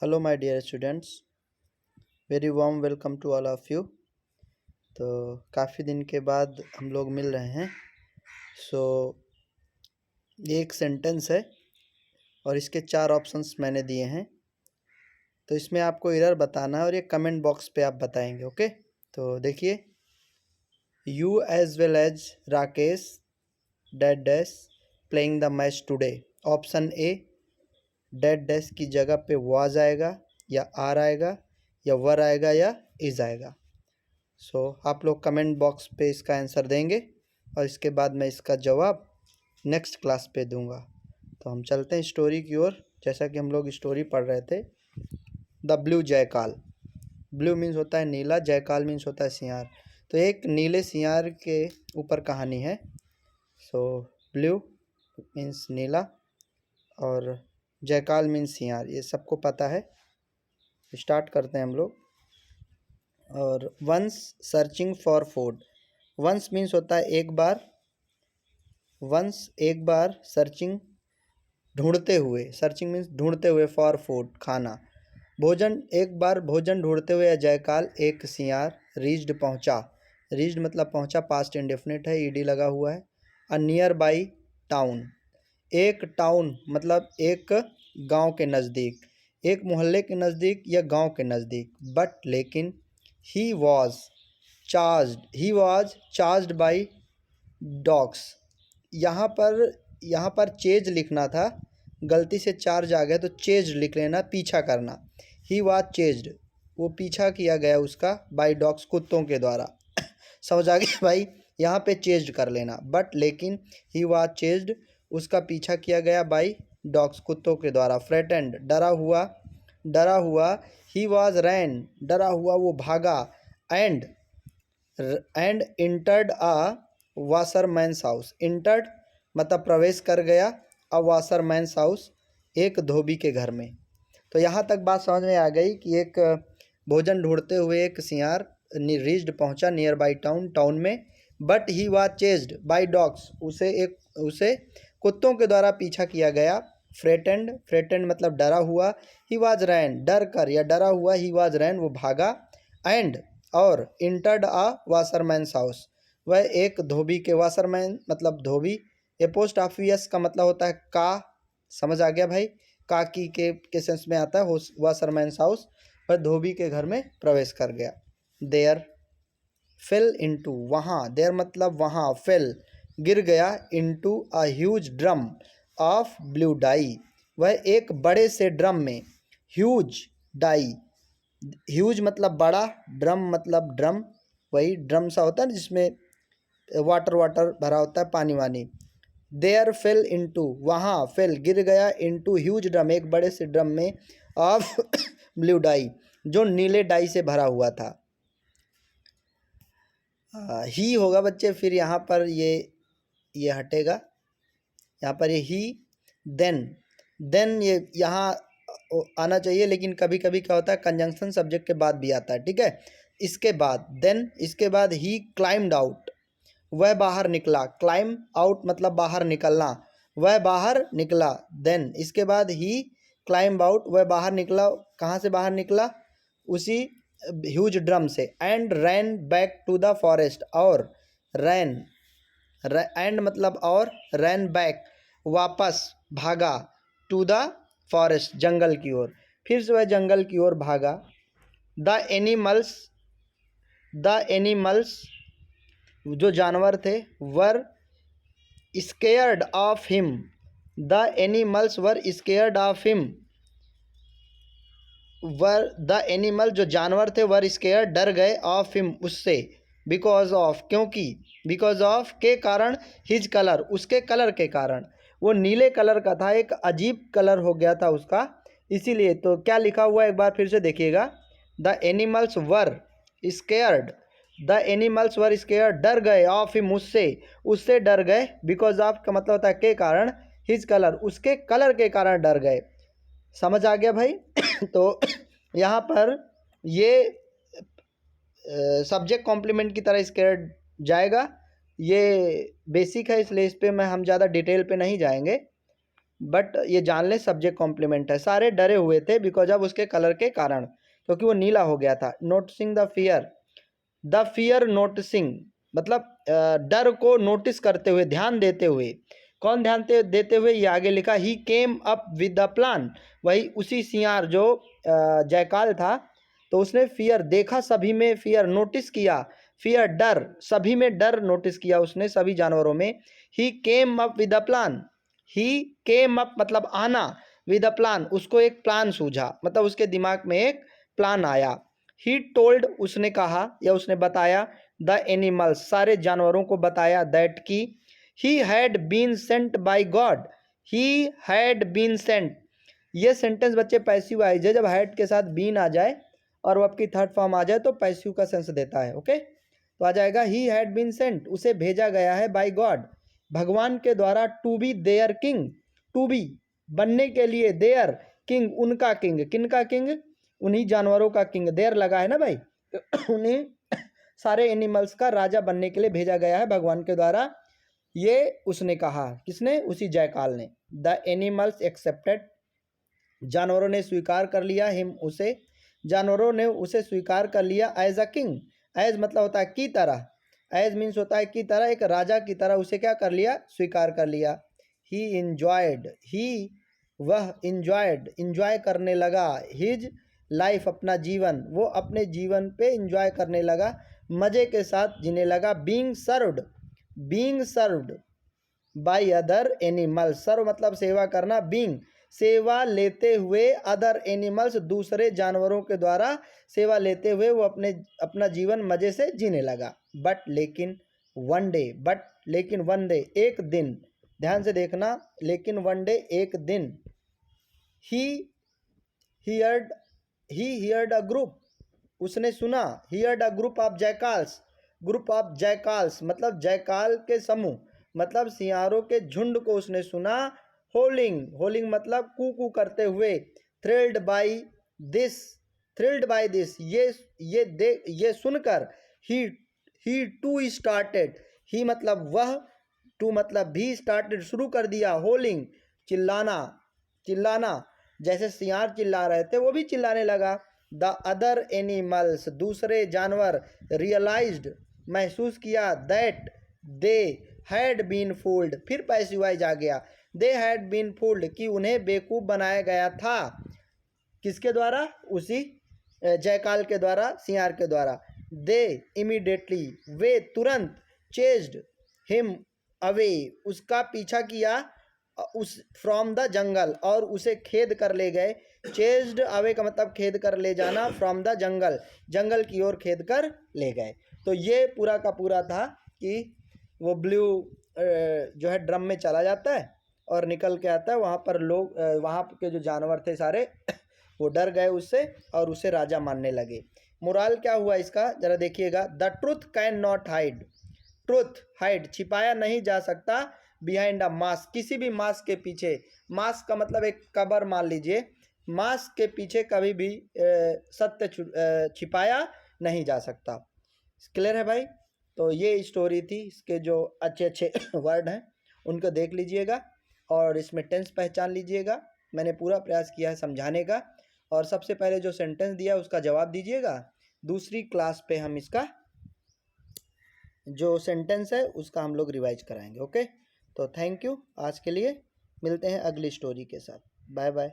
Hello my dear students, very warm welcome to all of you. तो काफ़ी दिन के बाद हम लोग मिल रहे हैं। ये एक सेंटेंस है और इसके 4 ऑप्शंस मैंने दिए हैं। तो इसमें आपको एरर बताना है और ये कमेंट बॉक्स पे आप बताएंगे। ओके, तो देखिए, you as well as Rakesh that dash playing the match today. Option A, that dash की जगह पे वाज आएगा या आर आएगा या वर आएगा या इज आएगा। आप लोग कमेंट बॉक्स पे इसका आंसर देंगे और इसके बाद मैं इसका जवाब नेक्स्ट क्लास पे दूंगा। तो हम चलते हैं स्टोरी की ओर। जैसा कि हम लोग स्टोरी पढ़ रहे थे, द ब्लू जयकाल। ब्लू मीन्स होता है नीला, जयकाल मीन्स होता है सियार। तो एक नीले सियार के ऊपर कहानी है। ब्लू मीन्स नीला और जयकाल मीन्स सियार, ये सबको पता है। स्टार्ट करते हैं हम लोग। और once searching for food. Once means होता है एक बार, वंस एक बार, सर्चिंग ढूंढते हुए, सर्चिंग मीन्स ढूंढते हुए, फॉर फूड खाना, भोजन, एक बार भोजन ढूंढते हुए, जयकाल एक सियार, रीच्ड पहुंचा, रीच्ड मतलब पहुंचा, पास्ट इंडेफिनिट है, ईडी लगा हुआ है। अ नियर बाई टाउन, एक टाउन मतलब एक गांव के नज़दीक, एक मोहल्ले के नज़दीक या गांव के नज़दीक। बट लेकिन he was charged by dogs. यहाँ पर चेज लिखना था, गलती से चार्ज आ गया तो चेज लिख लेना, पीछा करना। ही वॉज चेज्ड, वो पीछा किया गया उसका, बाई डॉग्स कुत्तों के द्वारा। समझ आ गया भाई, यहाँ पे चेज्ड कर लेना। बट लेकिन ही वॉज चेज्ड, उसका पीछा किया गया, बाई डॉग्स कुत्तों के द्वारा। फ्रेटेंड डरा हुआ, ही वॉज रैन, डरा हुआ वो भागा, and entered a washerman's house. Entered मतलब प्रवेश कर गया, अ वाशरमैन्स हाउस एक धोबी के घर में। तो यहाँ तक बात समझ में आ गई कि एक भोजन ढूंढते हुए एक सियार रीच्ड पहुँचा नियर बाई टाउन में। But he was chased by dogs, उसे कुत्तों के द्वारा पीछा किया गया। फ्रेटेंड मतलब डरा हुआ, ही वॉज रैन डर कर या डरा हुआ, ही वॉज रैन वो भागा, एंड और इंटर्ड आ वाशरमैन्स हाउस, वह एक धोबी के, वाशरमैन मतलब धोबी। ए पोस्ट ऑफिस का मतलब होता है का, समझ आ गया भाई, का के सेंस में आता है वाशरमैन्स हाउस। वह धोबी के घर में प्रवेश कर गया। देयर फेल इनटू, वहाँ, देयर मतलब वहाँ, फेल गिर गया, into a huge drum of blue die, वह एक बड़े से ड्रम में, ह्यूज डाई, ह्यूज मतलब बड़ा, ड्रम मतलब ड्रम, वही ड्रम सा होता है ना जिसमें वाटर भरा होता है, पानी वानी। देयर फेल इनटू, वहाँ, फेल गिर गया, इनटू ह्यूज ड्रम एक बड़े से ड्रम में, ऑफ ब्लू डाई जो नीले डाई से भरा हुआ था। ही होगा बच्चे, फिर यहाँ पर ये हटेगा, यहाँ पर ये ही, देन ये यहाँ आना चाहिए, लेकिन कभी कभी क्या होता है कंजंक्शन सब्जेक्ट के बाद भी आता है, ठीक है। इसके बाद देन, इसके बाद ही क्लाइम्ड आउट, वह बाहर निकला, क्लाइम आउट मतलब बाहर निकलना, वह बाहर निकला। देन इसके बाद ही क्लाइम्ब आउट, वह बाहर निकला, कहाँ से बाहर निकला, उसी ह्यूज ड्रम से। And ran back to the forest, और रैन, एंड मतलब और, रैन बैक वापस भागा, टू द फॉरेस्ट जंगल की ओर, फिर से वह जंगल की ओर भागा। द एनिमल्स जो जानवर थे, were scared of him, the animals were scared of him, the animal जो जानवर थे, वर स्केयर डर गए, ऑफ हिम उससे, बिकॉज ऑफ क्योंकि, बिकॉज ऑफ के कारण, हिज कलर उसके कलर के कारण, वो नीले कलर का था, एक अजीब कलर हो गया था उसका, इसीलिए। तो क्या लिखा हुआ है एक बार फिर से देखिएगा, the animals were scared, the animals were scared डर गए, ऑफ हिम उससे डर गए, बिकॉज ऑफ का मतलब होता है के कारण, हिज कलर उसके कलर के कारण डर गए। समझ आ गया भाई। तो यहाँ पर ये सब्जेक्ट कॉम्प्लीमेंट की तरह स्केयर्ड जाएगा, ये बेसिक है, इसलिए इस पर हम ज़्यादा डिटेल पे नहीं जाएंगे। बट ये जान ले सब्जेक्ट कॉम्प्लीमेंट है। सारे डरे हुए थे बिकॉज ऑफ उसके कलर के कारण, क्योंकि वो नीला हो गया था। नोटिसिंग द फियर नोटिसिंग मतलब डर को नोटिस करते हुए, ध्यान देते हुए। कौन ध्यान देते हुए, ये आगे लिखा, he came up with the plan. वही उसी सियार जो जयकाल था, तो उसने फियर देखा, सभी में फियर नोटिस किया, फियर डर, सभी में डर नोटिस किया उसने, सभी जानवरों में। He came up with the plan, he came up मतलब आना, विद अ प्लान उसको एक प्लान सूझा, मतलब उसके दिमाग में एक प्लान आया। ही टोल्ड उसने कहा या उसने बताया, द एनिमल्स सारे जानवरों को बताया, दैट की he had been sent by God, he had been sent. ये सेंटेंस बच्चे पैसिव वाइज है, जब हैड के साथ बीन आ जाए और वो आपकी थर्ड फॉर्म आ जाए तो पैसिव का सेंस देता है। ओके, तो आ जाएगा ही हैड बीन सेंट, उसे भेजा गया है, बाय गॉड भगवान के द्वारा, to be their king, to be बनने के लिए, देयर किंग उनका किंग, किनका किंग, उन्हीं जानवरों का किंग, देयर लगा है ना भाई, तो उन्हें सारे एनिमल्स का राजा बनने के लिए भेजा गया है भगवान के द्वारा। ये उसने कहा, किसने, उसी जयकाल ने। द एनिमल्स एक्सेप्टेड, जानवरों ने स्वीकार कर लिया, हिम उसे, जानवरों ने उसे स्वीकार कर लिया, एज अ किंग, एज मतलब होता है की तरह, एज मीन्स होता है की तरह, एक राजा की तरह उसे क्या कर लिया, स्वीकार कर लिया। ही इंजॉयड, ही वह इंजॉयड इंजॉय करने लगा, हिज लाइफ अपना जीवन, वो अपने जीवन पे इंजॉय करने लगा, मज़े के साथ जीने लगा। Being served by other animals, serve मतलब सेवा करना, बीइंग सेवा लेते हुए, अदर एनिमल्स दूसरे जानवरों के द्वारा सेवा लेते हुए वो अपना जीवन मज़े से जीने लगा। बट लेकिन वन डे, बट लेकिन वन डे एक दिन, ध्यान से देखना, लेकिन वन डे एक दिन, ही हियर्ड अ ग्रुप, उसने सुना, heard a group of jackals, group of jackals मतलब जयकाल के समूह, मतलब सियारों के झुंड को उसने सुना। होलिंग मतलब कू करते हुए। थ्रिल्ड बाय दिस, ये सुनकर, ही टू स्टार्टेड, ही मतलब वह, टू मतलब भी, स्टार्टेड शुरू कर दिया, होलिंग चिल्लाना, जैसे सियार चिल्ला रहे थे वो भी चिल्लाने लगा। द अदर एनिमल्स दूसरे जानवर, रियलाइज्ड महसूस किया, that they had been fooled, फिर पैसिवाइज आ गया, दे हैड बीन फूल्ड कि उन्हें बेवकूफ़ बनाया गया था, किसके द्वारा, उसी जयकाल के द्वारा, सियार के द्वारा। दे इमीडिएटली वे तुरंत, चेज्ड हिम अवे उसका पीछा किया, उस फ्रॉम द जंगल और उसे खेद कर ले गए। चेज्ड अवे का मतलब खेद कर ले जाना, फ्रॉम द जंगल जंगल की ओर खेद कर ले गए। तो ये पूरा का पूरा था कि वो ब्लू जो है ड्रम में चला जाता है और निकल के आता है, वहाँ पर लोग वहाँ के जो जानवर थे सारे वो डर गए उससे और उसे राजा मानने लगे। मोराल क्या हुआ इसका जरा देखिएगा, the truth can not hide, truth hide छिपाया नहीं जा सकता, बिहाइंड अ मास्क किसी भी मास्क के पीछे, मास्क का मतलब एक कबर मान लीजिए, मास्क के पीछे कभी भी सत्य छिपाया नहीं जा सकता। क्लियर है भाई? तो ये स्टोरी थी, इसके जो अच्छे अच्छे वर्ड हैं उनको देख लीजिएगा और इसमें टेंस पहचान लीजिएगा। मैंने पूरा प्रयास किया है समझाने का, और सबसे पहले जो सेंटेंस दिया उसका जवाब दीजिएगा, दूसरी क्लास पे हम इसका जो सेंटेंस है उसका हम लोग रिवाइज कराएंगे। ओके, तो थैंक यू, आज के लिए मिलते हैं अगली स्टोरी के साथ। Bye bye.